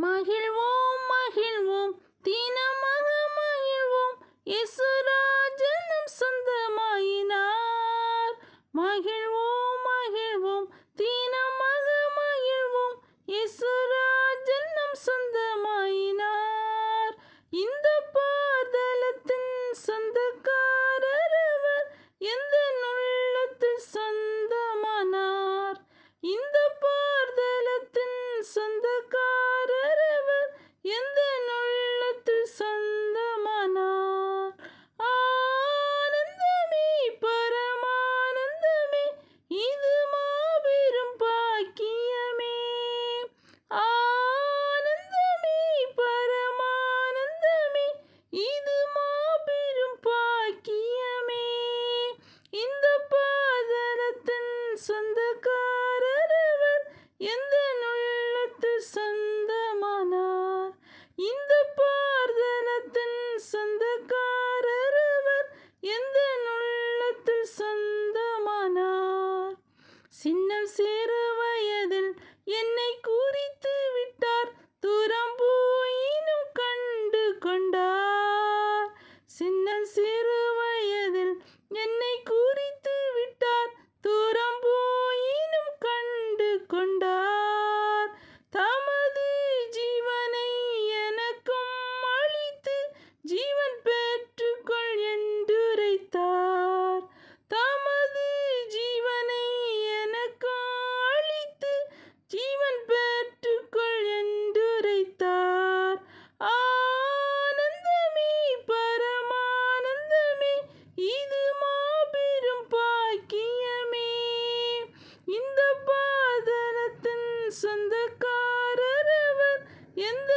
மகிழ்வோம் மகிழ்வோம் தினமாக மகிழ்வோம் இயேசுராஜனும் சொந்தமாயினார். மகிழ்வோம் மகிழ்வோம் தினமாக மகிழ்வோம் இயேசுராஜனும் சொந்தமாயினார். இந்த பாதலத்தின் சொந்தக்காரர் அவர், எந்த உள்ளத்தில் சொந்தமானார். இந்த பாதலத்தின் சொந்தக்காரர் அவர், எந்த உள்ளத்தில் சொந்தமானார். ஆனந்தமே பரமானந்தமே, இது மாபெரும் பாக்கியமே. ஆனந்தமே பரமானந்தமே, இது மாபெரும் பாக்கியமே. இந்த பாதலத்தின் சொந்தக்காரர் அவர், எந்த உள்ளத்தில் சொந்தமானார். இந்த பாதலத்தின் சொந்தக்காரர் அவர், எந்த உள்ளத்தில் சொந்தமானார். சின்னம் சிறு வயதில் என்னை குறித்து விட்டார், தூரம் போயினும் கண்டு கொண்டார். சின்னம் சிறு வயதில் என்னை குறித்து விட்டார், தூரம் போயினும் கண்டு கொண்டார். தமது ஜீவனை எனக்கும் அளித்து, ஜீவன் பெற்றுக்கொள் என்றுரைத்தார். தமது ஜீவனை எனக்கும் அளித்து, ஜீவன் பெற்றுக்கொள் என்றுரைத்தார். ஆனந்தமே பரமானந்தமே, இது மாபெரும் பாக்கியமே. இந்த பாதலத்தின் சொந்தக்காரர் அவர், எந்த